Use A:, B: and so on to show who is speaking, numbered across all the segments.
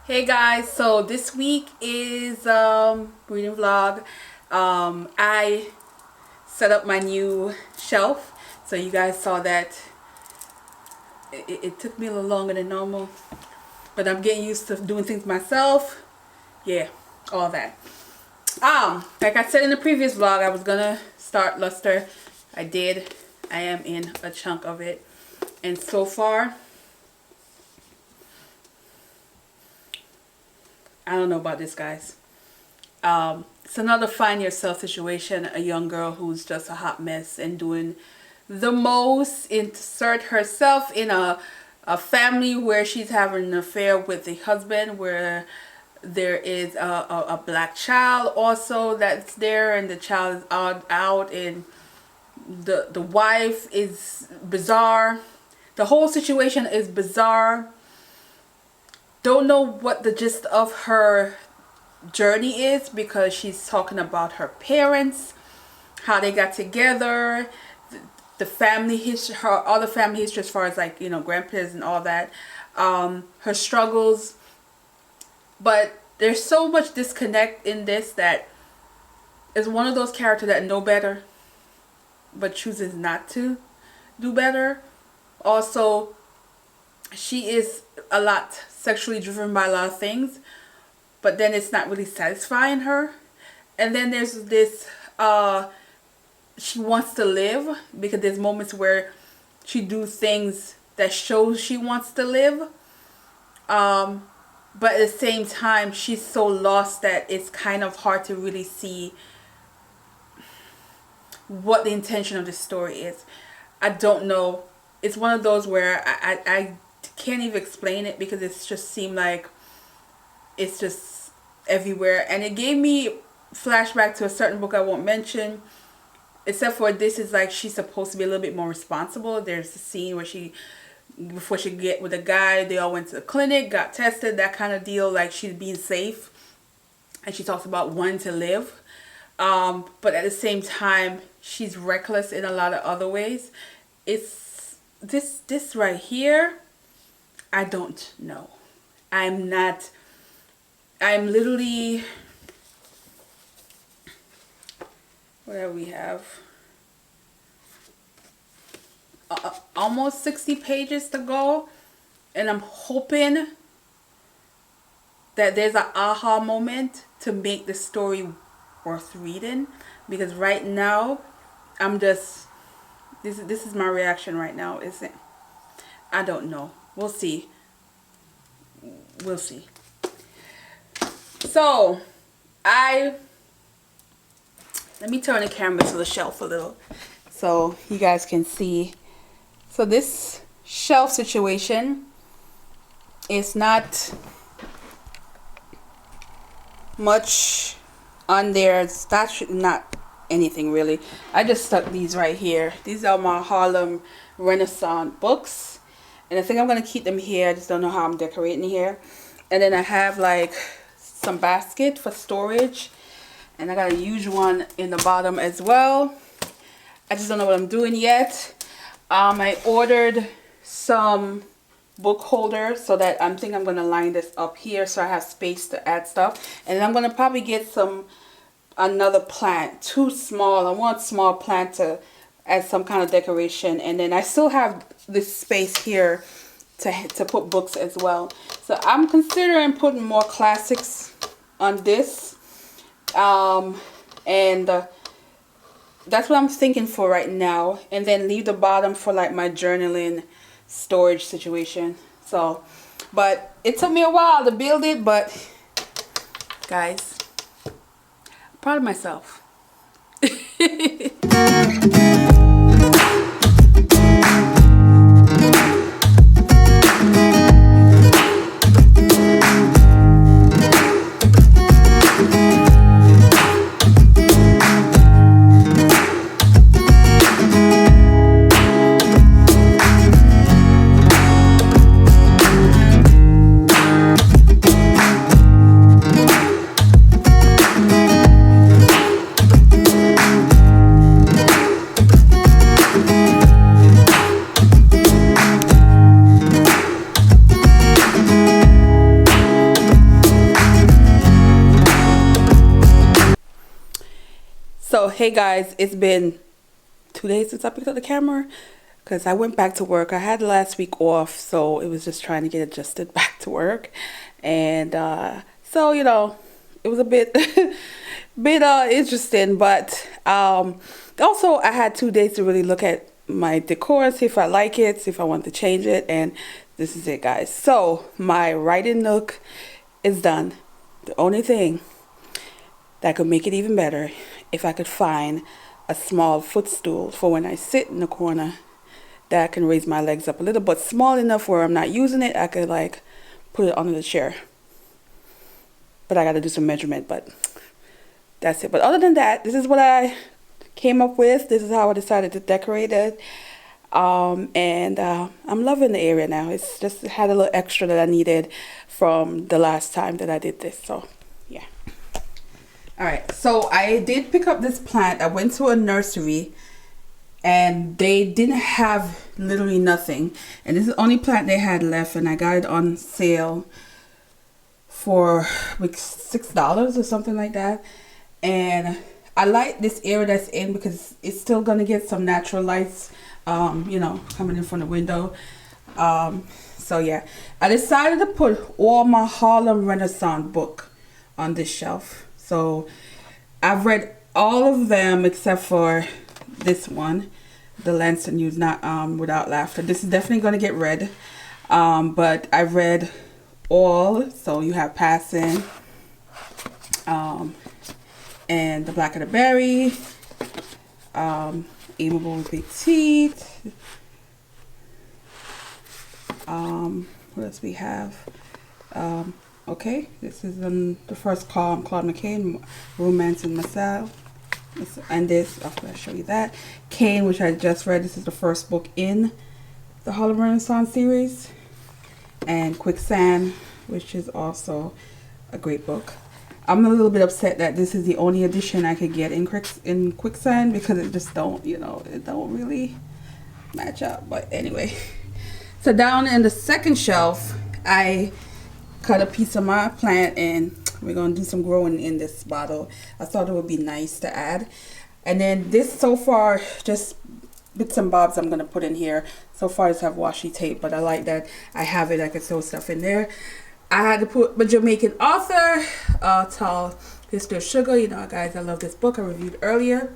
A: Hey guys, so this week is reading vlog. I set up my new shelf, so you guys saw that it took me a little longer than normal, but I'm getting used to doing things myself. Yeah, all that. Like I said in the previous vlog, I was gonna start Luster. I did. I am in a chunk of it, and so far I don't know about this, guys. It's another find yourself situation. A young girl who's just a hot mess and doing the most. Insert herself in a family where she's having an affair with the husband, where there is a black child also that's there, and the child is out, and the wife is bizarre. The whole situation is bizarre. Don't know what the gist of her journey is, because she's talking about her parents, how they got together, the family history, her other family history as far as, like, you know, grandparents and all that, her struggles. But there's so much disconnect in this that is one of those characters that know better but chooses not to do better. Also, she is a lot sexually driven by a lot of things, but then it's not really satisfying her. And then there's this she wants to live, because there's moments where she do things that shows she wants to live, but at the same time she's so lost that it's kind of hard to really see what the intention of the story is. I don't know. It's one of those where I can't even explain it, because it's just seemed like it's just everywhere, and it gave me flashback to a certain book I won't mention, except for this is like she's supposed to be a little bit more responsible. There's a scene where she, before she get with a guy, they all went to the clinic, got tested, that kind of deal, like she's being safe, and she talks about wanting to live, but at the same time she's reckless in a lot of other ways. It's this right here, I don't know. I'm literally, what do we have? Almost 60 pages to go, and I'm hoping that there's an aha moment to make the story worth reading, because right now I'm just, this is my reaction right now, isn't it? I don't know. We'll see. we'll see. So let me turn the camera to the shelf a little so you guys can see. So this shelf situation is not much on there. It's not anything really. I just stuck these right here. These are my Harlem Renaissance books, and I think I'm gonna keep them here. I just don't know how I'm decorating here. And then I have like some basket for storage, and I got a huge one in the bottom as well. I just don't know what I'm doing yet. I ordered some book holder so that I think I'm gonna line this up here so I have space to add stuff. And then I'm gonna probably get another plant, too small. I want a small plant to add some kind of decoration. And then I still have this space here to put books as well. So I'm considering putting more classics on this, and that's what I'm thinking for right now. And then leave the bottom for like my journaling storage situation. So, but it took me a while to build it, but guys, I'm proud of myself. So hey guys, it's been 2 days since I picked up the camera because I went back to work. I had last week off, so it was just trying to get adjusted back to work. And so, you know, it was a bit interesting, but also I had 2 days to really look at my decor, see if I like it, see if I want to change it, and this is it, guys. So my writing nook is done. The only thing that could make it even better, if I could find a small footstool for when I sit in the corner that I can raise my legs up a little, but small enough where I'm not using it, I could like put it under the chair. But I got to do some measurement, but that's it. But other than that, this is what I came up with. This is how I decided to decorate it. And I'm loving the area now. It's just had a little extra that I needed from the last time that I did this. So yeah. All right, so I did pick up this plant. I went to a nursery and they didn't have literally nothing, and this is the only plant they had left, and I got it on sale for like $6 or something like that. And I like this area that's in because it's still gonna get some natural lights, you know, coming in from the window. So yeah, I decided to put all my Harlem Renaissance book on this shelf. So I've read all of them except for this one, The Lansing News, not Without Laughter. This is definitely going to get read. But I've read all. So you have Passing, and The Black of the Berry, Amiable with Big Teeth. What else we have? Okay, this is the first column, Claude McCain, Romance and Marcel. And this, I'm going to show you that. Kane, which I just read. This is the first book in the Harlem Renaissance series. And Quicksand, which is also a great book. I'm a little bit upset that this is the only edition I could get in Quicksand because it just don't, you know, it don't really match up. But anyway, so down in the second shelf, I cut a piece of my plant and we're going to do some growing in this bottle. I thought it would be nice to add. And then this so far, just bits and bobs I'm going to put in here. So far I just have washi tape, but I like that I have it. I can sew stuff in there. I had to put my Jamaican author, Tall History of Sugar. You know, guys, I love this book. I reviewed earlier.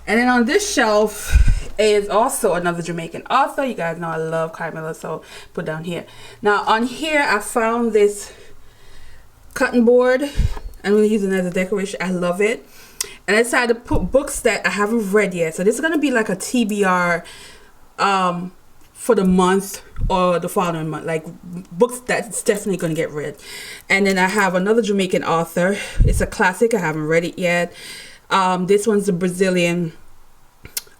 A: And then on this shelf, is also another Jamaican author. You guys know I love Carmilla, so put down here. Now on here I found this cutting board. I'm going to use it as a decoration. I love it. And I decided to put books that I haven't read yet. So this is going to be like a TBR for the month or the following month. Like books that's definitely going to get read. And then I have another Jamaican author. It's a classic. I haven't read it yet. This one's a Brazilian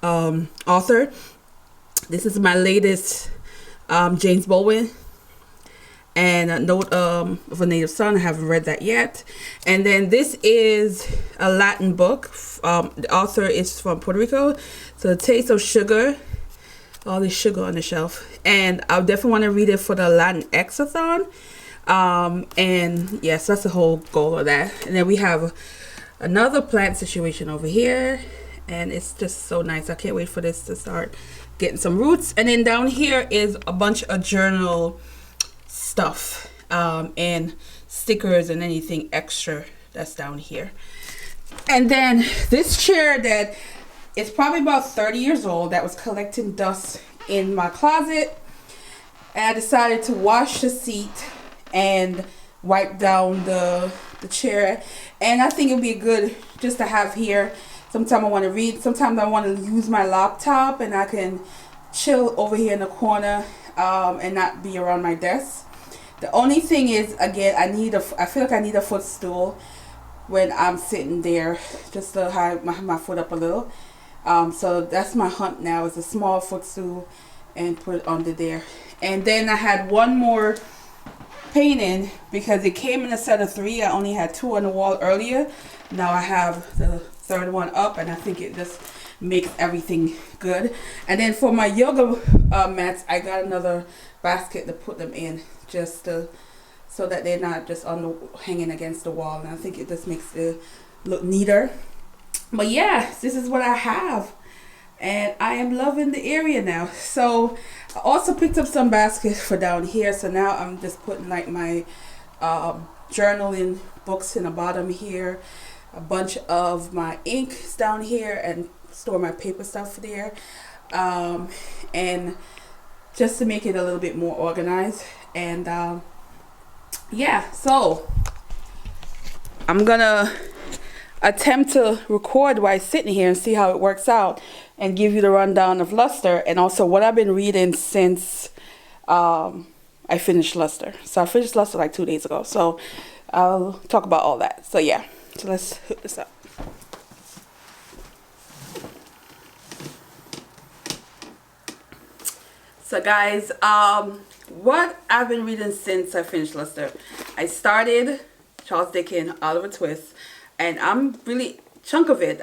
A: author. This is my latest James Baldwin. And a Note of a Native Son. I haven't read that yet. And then this is a Latin book. The author is from Puerto Rico. So, Taste of Sugar. All this sugar on the shelf. And I definitely want to read it for the Latin X-a-thon. And yes, that's the whole goal of that. And then we have another plant situation over here. And it's just so nice. I can't wait for this to start getting some roots. And then down here is a bunch of journal stuff and stickers and anything extra that's down here. And then this chair that is probably about 30 years old, that was collecting dust in my closet, and I decided to wash the seat and wipe down the chair. And I think it'd be good just to have here. Sometimes I want to read, sometimes I want to use my laptop, and I can chill over here in the corner and not be around my desk. The only thing is, again, I feel like I need a footstool when I'm sitting there, just to hide my foot up a little. So that's my hunt now, is a small footstool, and put it under there. And then I had one more painting, because it came in a set of 3. I only had 2 on the wall earlier. Now I have the 3rd one up, and I think it just makes everything good. And then for my yoga mats, I got another basket to put them in, just so that they're not just hanging against the wall. And I think it just makes it look neater. But yeah, this is what I have, and I am loving the area now. So I also picked up some baskets for down here. So now I'm just putting like my journaling books in the bottom here, a bunch of my inks down here, and store my paper stuff there, and just to make it a little bit more organized. And yeah, so I'm gonna attempt to record while sitting here and see how it works out, and give you the rundown of Luster, and also what I've been reading since I finished Luster. So I finished Luster like 2 days ago, so I'll talk about all that. So yeah, so let's hook this up. So guys, what I've been reading since I finished Luster. I started Charles Dickens, Oliver Twist, and I'm really chunk of it.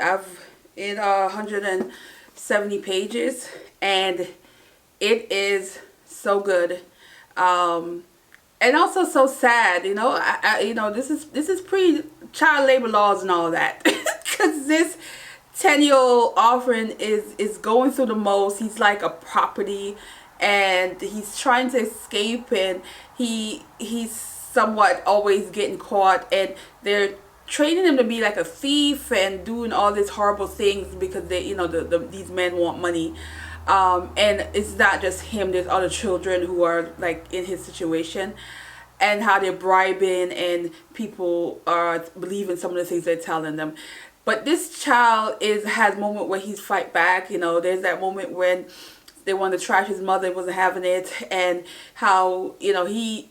A: It's 170 pages, and it is so good, and also so sad. You know, this is pre-child labor laws and all that, because this 10-year-old offering is going through the most. He's like a property, and he's trying to escape, and he's somewhat always getting caught, and they're training him to be like a thief and doing all these horrible things because they, these men want money. And it's not just him, there's other children who are like in his situation, and how they're bribing, and people are believing some of the things they're telling them. But this child has a moment where he's fight back. There's that moment when they wanted to trash his mother, wasn't having it, and how he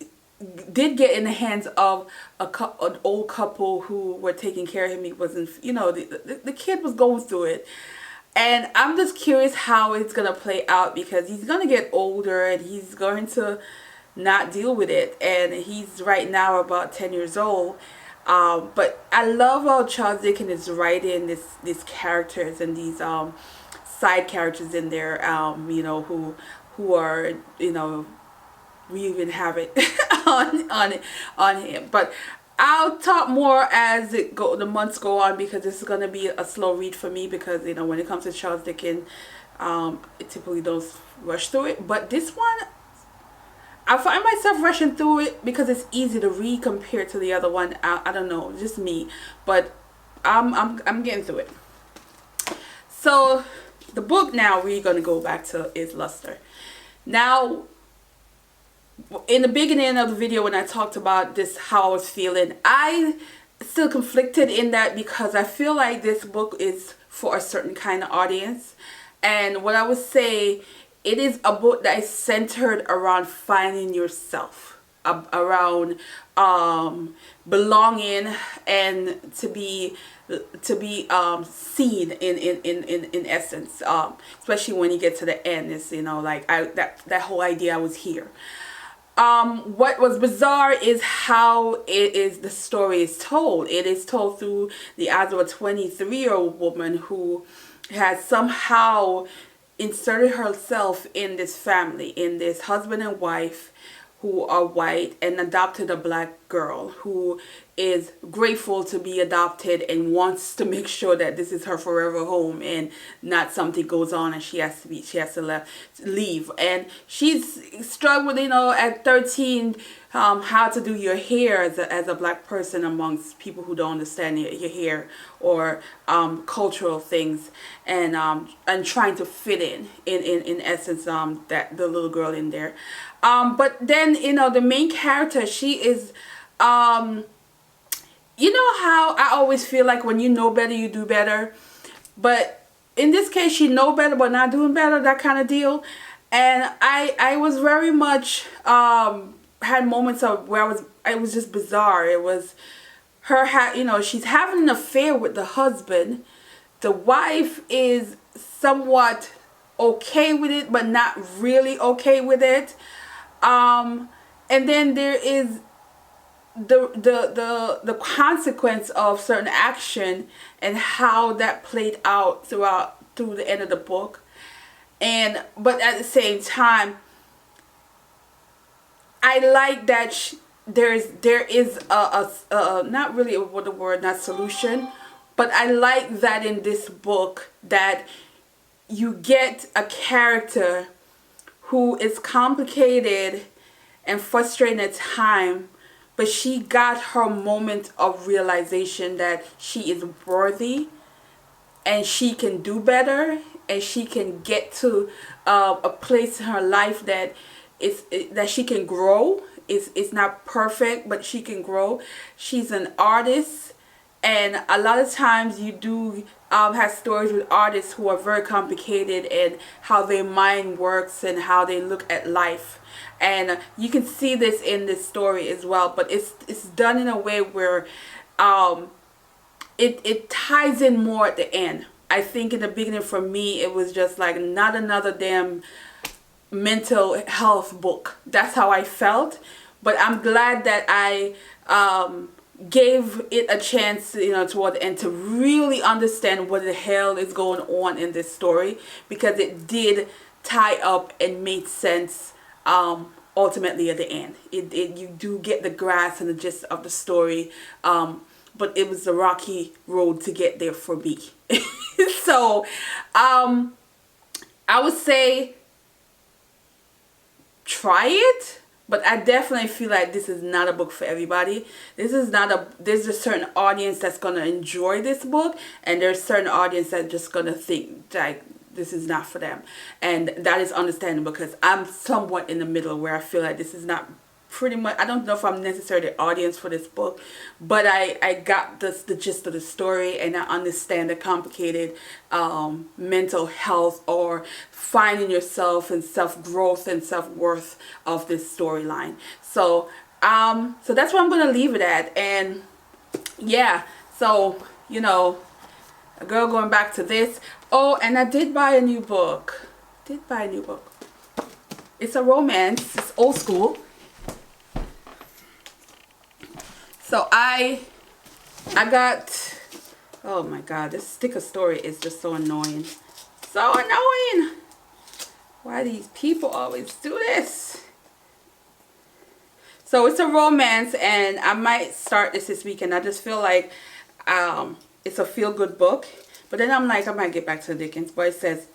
A: did get in the hands of an old couple who were taking care of him. He wasn't, the kid was going through it. And I'm just curious how it's going to play out, because he's going to get older and he's going to not deal with it. And he's right now about 10 years old. But I love how Charles Dickens is writing these characters and these side characters in there, who are, we even have it on him. But I'll talk more as the months go on, because this is going to be a slow read for me, because when it comes to Charles Dickens, it typically don't rush through it. But this one, I find myself rushing through it because it's easy to read compared to the other one. I don't know, just me, but I'm getting through it. So The book now we're going to go back to is Luster. Now, in the beginning of the video when I talked about this, how I was feeling, I still conflicted in that because I feel like this book is for a certain kind of audience. And what I would say, it is a book that is centered around finding yourself, around belonging, and to be seen in essence, especially when you get to the end. It's, you know, like that whole idea I was here. What was bizarre is how the story is told. It is told through the eyes of a 23-year-old woman who has somehow inserted herself in this family, in this husband and wife who are white, and adopted a black girl who is grateful to be adopted and wants to make sure that this is her forever home and not something goes on and she has to leave. And she's struggled, you know, at 13, how to do your hair as a black person amongst people who don't understand your hair or cultural things, and trying to fit in essence, that the little girl in there. But then, you know, the main character, she is, you know how I always feel like when you know better, you do better. But in this case, she know better but not doing better, that kind of deal. And I was very much, had moments of where it was just bizarre. It was her, you know, she's having an affair with the husband. The wife is somewhat okay with it, but not really okay with it. And then there is the consequence of certain action and how that played out through the end of the book. But at the same time, I like that there is a not really what the word, not solution, but I like that in this book that you get a character who is complicated and frustrating at time, but she got her moment of realization that she is worthy and she can do better, and she can get to a place in her life that that she can grow. It's not perfect, but she can grow. She's an artist, and a lot of times you do have stories with artists who are very complicated and how their mind works and how they look at life. And you can see this in this story as well, but it's done in a way where it ties in more at the end. I think in the beginning for me it was just like not another damn mental health book. That's how I felt. But I'm glad that I gave it a chance, you know, toward the end to really understand what the hell is going on in this story, because it did tie up and made sense ultimately at the end. You do get the grasp and the gist of the story, but it was a rocky road to get there for me. So I would say try it, but I definitely feel like this is not a book for everybody. There's a certain audience that's going to enjoy this book, and there's a certain audience that's just going to think like this is not for them. And that is understandable, because I'm somewhat in the middle where I feel like this is not pretty much, I don't know if I'm necessarily the audience for this book, but I got the gist of the story, and I understand the complicated mental health or finding yourself and self-growth and self-worth of this storyline. So so that's where I'm gonna leave it at. And yeah, so you know, a girl going back to this. Oh, and I did buy a new book. It's a romance. It's old school. So I got, oh my god, this sticker story is just so annoying. So annoying. Why do these people always do this? So it's a romance, and I might start this weekend. I just feel like it's a feel-good book. But then I'm like, I might get back to the Dickens. But it says,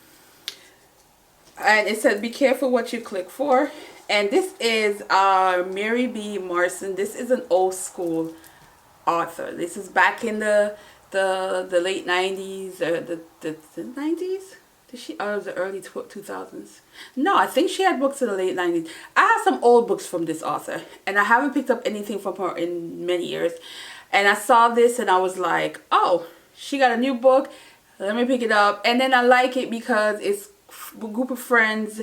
A: be careful what you click for. And this is Mary B. Marson. This is an old school author. This is back in the late 90s, or the 90s? I Did she? Oh, it was the early 2000s. No, I think she had books in the late 90s. I have some old books from this author, and I haven't picked up anything from her in many years. And I saw this, and I was like, oh, she got a new book. Let me pick it up. And then I like it because it's a group of friends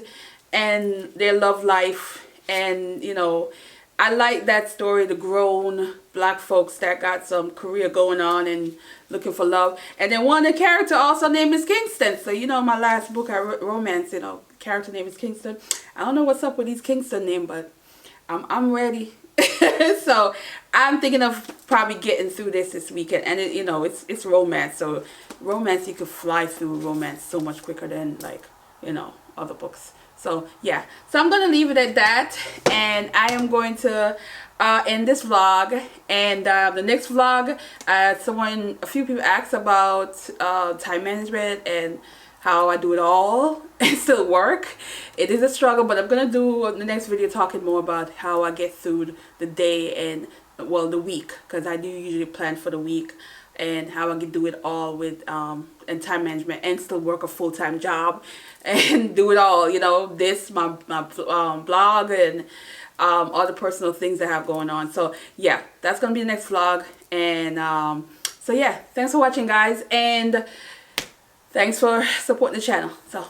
A: and their love life. And, you know, I like that story, the grown black folks that got some career going on and looking for love. And then one of the character also named is Kingston. So, you know, my last book I wrote, romance, you know, character name is Kingston. I don't know what's up with these Kingston name, but I'm ready. So I'm thinking of probably getting through this weekend. And it, you know, it's romance. So romance, you could fly through romance so much quicker than, like, you know, other books. So yeah, so I'm gonna leave it at that, and I am going to end this vlog. And the next vlog, a few people asked about time management and how I do it all and still work. It is a struggle, but I'm gonna do the next video talking more about how I get through the day and, well, the week, because I do usually plan for the week, and how I can do it all with and time management and still work a full-time job and do it all, you know, this, my blog, and all the personal things I have going on. So yeah, that's gonna be the next vlog. And so yeah, thanks for watching, guys, and thanks for supporting the channel. So